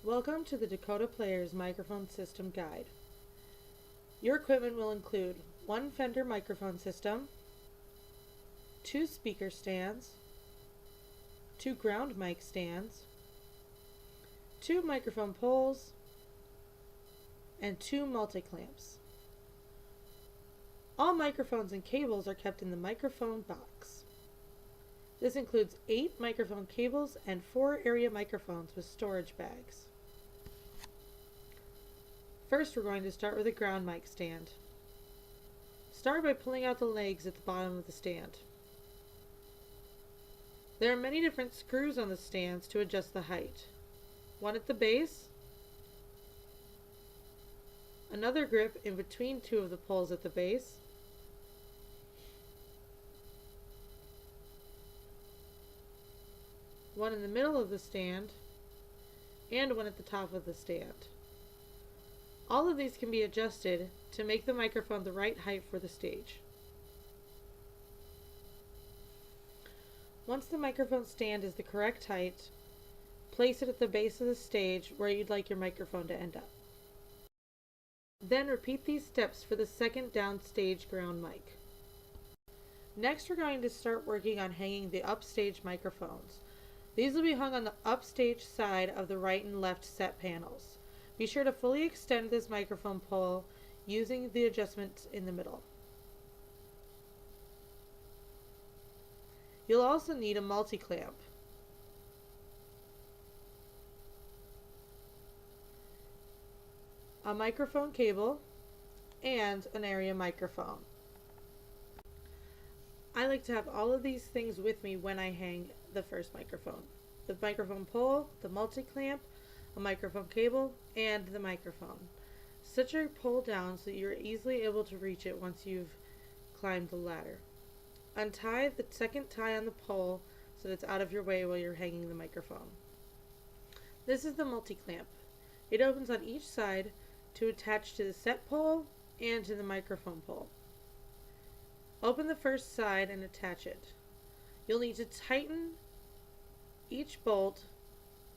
Welcome to the Dakota Player's Microphone System Guide. Your equipment will include one Fender microphone system, two speaker stands, two ground mic stands, two microphone poles, and two multi-clamps. All microphones and cables are kept in the microphone box. This includes 8 microphone cables and 4 area microphones with storage bags. First, we're going to start with a ground mic stand. Start by pulling out the legs at the bottom of the stand. There are many different screws on the stands to adjust the height. One at the base, another grip in between two of the poles at the base, one in the middle of the stand, and one at the top of the stand. All of these can be adjusted to make the microphone the right height for the stage. Once the microphone stand is the correct height, place it at the base of the stage where you'd like your microphone to end up. Then repeat these steps for the second downstage ground mic. Next, we're going to start working on hanging the upstage microphones. These will be hung on the upstage side of the right and left set panels. Be sure to fully extend this microphone pole using the adjustments in the middle. You'll also need a multi-clamp. A microphone cable, and an area microphone. I like to have all of these things with me when I hang the first microphone. The microphone pole, the multi-clamp, a microphone cable, and the microphone. Set your pole down so that you're easily able to reach it once you've climbed the ladder. Untie the second tie on the pole so that it's out of your way while you're hanging the microphone. This is the multi-clamp. It opens on each side to attach to the set pole and to the microphone pole. Open the first side and attach it. You'll need to tighten each bolt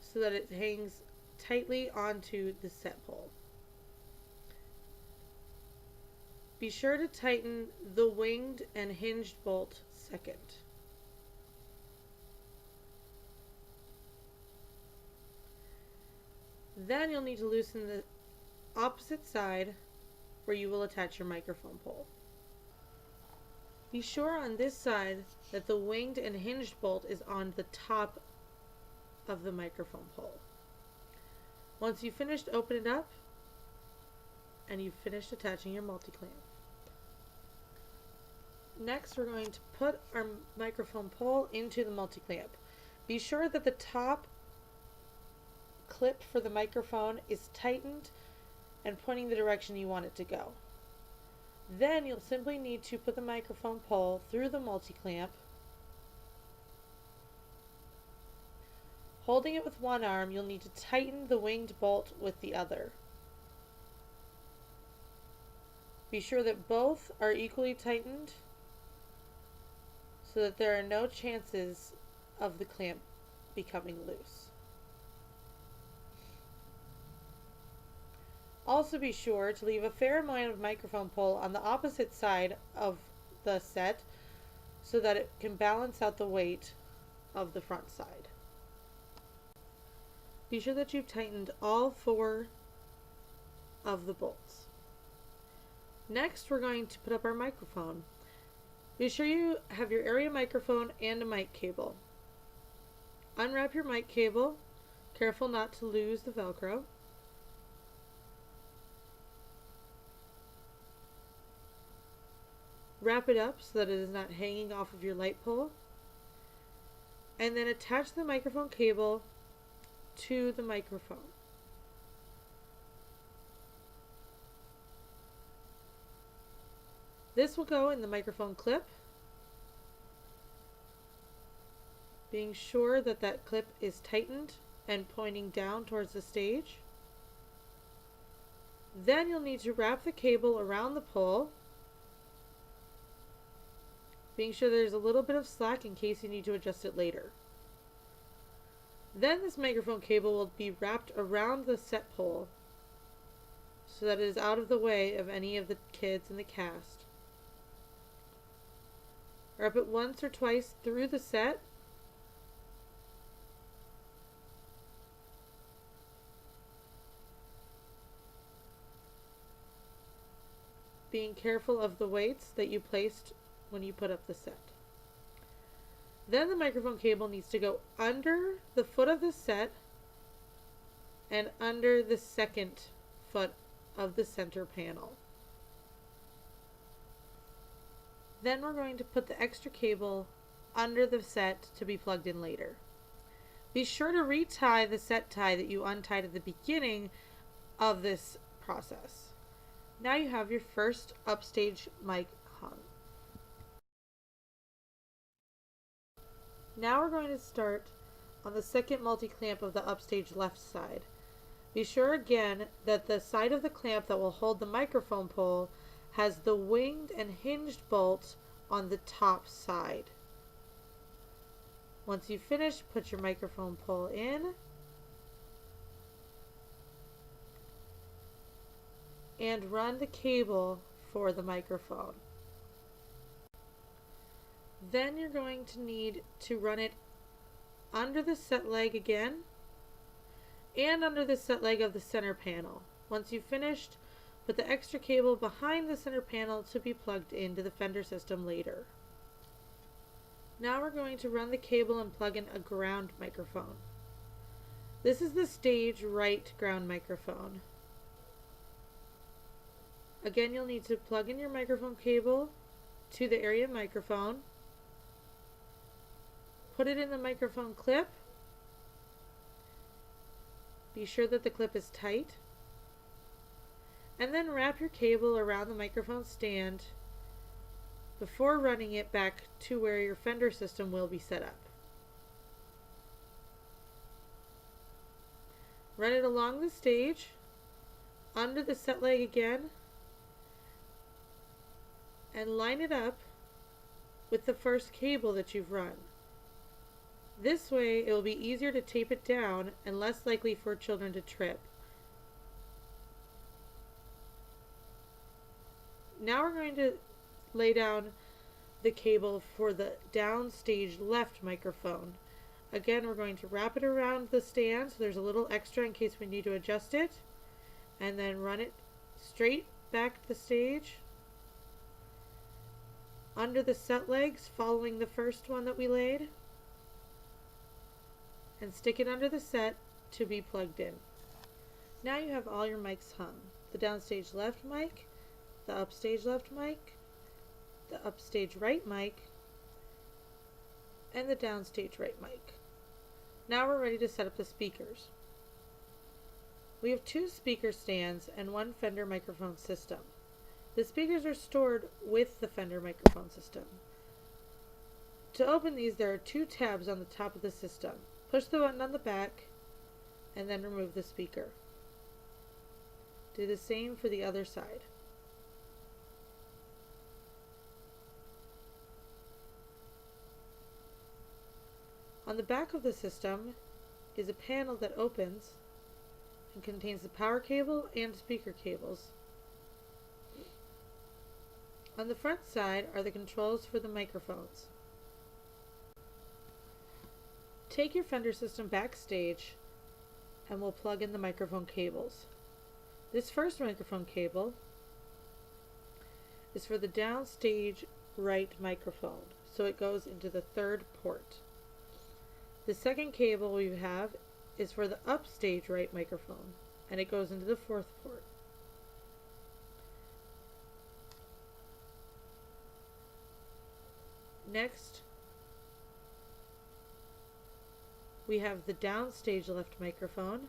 so that it hangs tightly onto the set pole. Be sure to tighten the winged and hinged bolt second. Then you'll need to loosen the opposite side where you will attach your microphone pole. Be sure on this side that the winged and hinged bolt is on the top of the microphone pole. Once you've finished, open it up and you've finished attaching your multi-clamp. Next, we're going to put our microphone pole into the multi-clamp. Be sure that the top clip for the microphone is tightened and pointing the direction you want it to go. Then you'll simply need to put the microphone pole through the multi-clamp. Holding it with one arm, you'll need to tighten the winged bolt with the other. Be sure that both are equally tightened so that there are no chances of the clamp becoming loose. Also be sure to leave a fair amount of microphone pole on the opposite side of the set so that it can balance out the weight of the front side. Be sure that you've tightened all 4 of the bolts. Next, we're going to put up our microphone. Be sure you have your area microphone and a mic cable. Unwrap your mic cable, careful not to lose the Velcro. Wrap it up so that it is not hanging off of your light pole. And then attach the microphone cable to the microphone. This will go in the microphone clip, being sure that that clip is tightened and pointing down towards the stage. Then you'll need to wrap the cable around the pole, being sure there's a little bit of slack in case you need to adjust it later. Then this microphone cable will be wrapped around the set pole so that it is out of the way of any of the kids in the cast. Wrap it once or twice through the set. Being careful of the weights that you placed when you put up the set. Then the microphone cable needs to go under the foot of the set and under the second foot of the center panel. Then we're going to put the extra cable under the set to be plugged in later. Be sure to retie the set tie that you untied at the beginning of this process. Now you have your first upstage mic hung. Now we're going to start on the second multi-clamp of the upstage left side. Be sure again that the side of the clamp that will hold the microphone pole has the winged and hinged bolt on the top side. Once you've finished, put your microphone pole in and run the cable for the microphone. Then you're going to need to run it under the set leg again and under the set leg of the center panel. Once you've finished, put the extra cable behind the center panel to be plugged into the Fender system later. Now we're going to run the cable and plug in a ground microphone. This is the stage right ground microphone. Again, you'll need to plug in your microphone cable to the area microphone. Put it in the microphone clip. Be sure that the clip is tight. And then wrap your cable around the microphone stand before running it back to where your Fender system will be set up. Run it along the stage, under the set leg again, and line it up with the first cable that you've run. This way it will be easier to tape it down and less likely for children to trip. Now we're going to lay down the cable for the downstage left microphone. Again, we're going to wrap it around the stand so there's a little extra in case we need to adjust it, and then run it straight back to the stage under the set legs following the first one that we laid, and stick it under the set to be plugged in. Now you have all your mics hung. The downstage left mic, the upstage left mic, the upstage right mic, and the downstage right mic. Now we're ready to set up the speakers. We have 2 speaker stands and 1 Fender microphone system. The speakers are stored with the Fender microphone system. To open these, there are 2 tabs on the top of the system. Push the button on the back and then remove the speaker. Do the same for the other side. On the back of the system is a panel that opens and contains the power cable and speaker cables. On the front side are the controls for the microphones. Take your Fender system backstage and we'll plug in the microphone cables. This first microphone cable is for the downstage right microphone, so it goes into the 3rd port. The second cable we have is for the upstage right microphone, and it goes into the 4th port. Next, we have the downstage left microphone.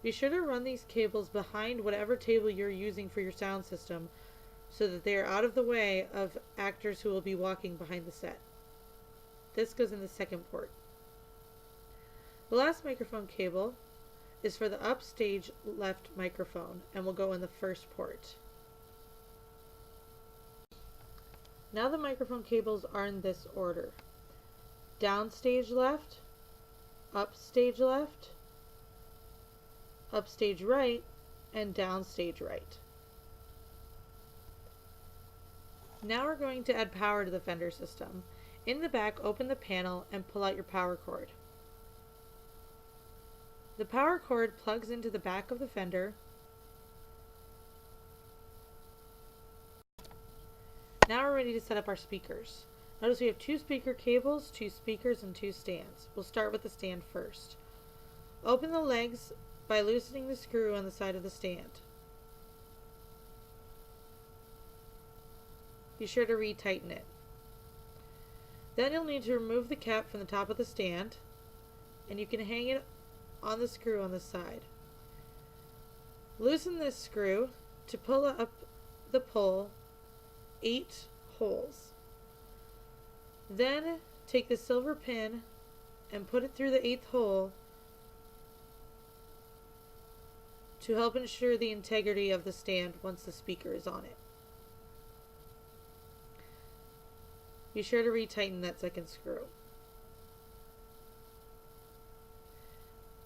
Be sure to run these cables behind whatever table you're using for your sound system so that they are out of the way of actors who will be walking behind the set. This goes in the 2nd port. The last microphone cable is for the upstage left microphone and will go in the 1st port. Now the microphone cables are in this order: downstage left, upstage left, upstage right, and downstage right. Now we're going to add power to the Fender system. In the back, open the panel and pull out your power cord. The power cord plugs into the back of the Fender. Now we're ready to set up our speakers. Notice we have 2 speaker cables, 2 speakers, and 2 stands. We'll start with the stand first. Open the legs by loosening the screw on the side of the stand. Be sure to retighten it. Then you'll need to remove the cap from the top of the stand, and you can hang it on the screw on the side. Loosen this screw to pull up the pole 8 holes. Then take the silver pin and put it through the 8th hole to help ensure the integrity of the stand once the speaker is on it. Be sure to retighten that second screw.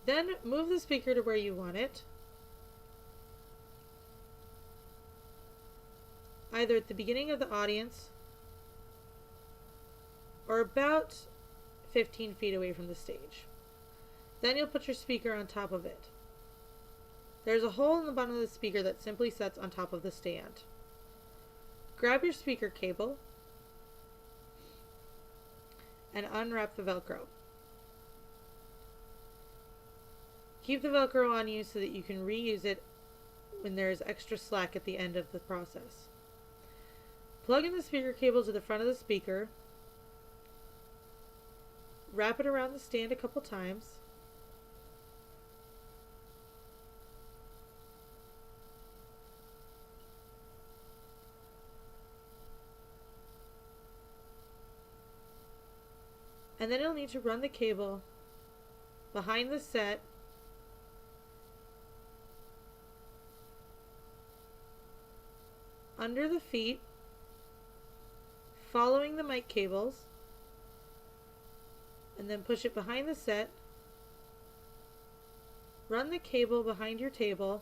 Then move the speaker to where you want it, either at the beginning of the audience or about 15 feet away from the stage. Then you'll put your speaker on top of it. There's a hole in the bottom of the speaker that simply sets on top of the stand. Grab your speaker cable and unwrap the Velcro. Keep the Velcro on you so that you can reuse it when there is extra slack at the end of the process. Plug in the speaker cable to the front of the speaker. Wrap it around the stand a couple times. And then you'll need to run the cable behind the set under the feet, following the mic cables, and then push it behind the set. Run the cable behind your table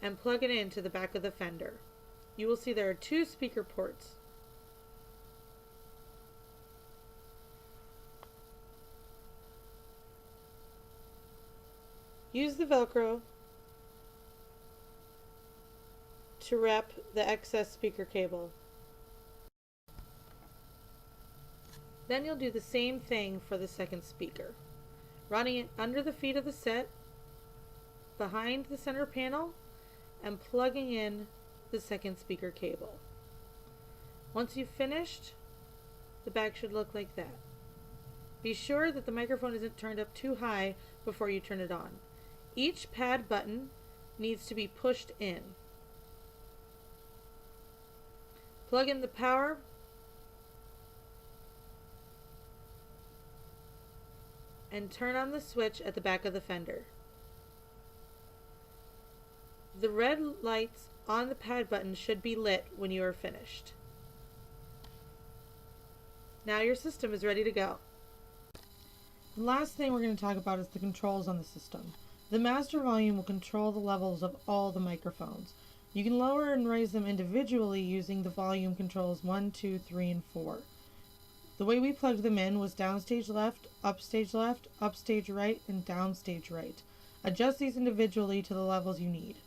and plug it into the back of the Fender. You will see there are 2 speaker ports. Use the Velcro to wrap the excess speaker cable. Then you'll do the same thing for the second speaker, running it under the feet of the set, behind the center panel, and plugging in the second speaker cable. Once you've finished, the back should look like that. Be sure that the microphone isn't turned up too high before you turn it on. Each pad button needs to be pushed in. Plug in the power and turn on the switch at the back of the Fender. The red lights on the pad button should be lit when you are finished. Now your system is ready to go. The last thing we're going to talk about is the controls on the system. The master volume will control the levels of all the microphones. You can lower and raise them individually using the volume controls 1, 2, 3, and 4. The way we plugged them in was downstage left, upstage right, and downstage right. Adjust these individually to the levels you need.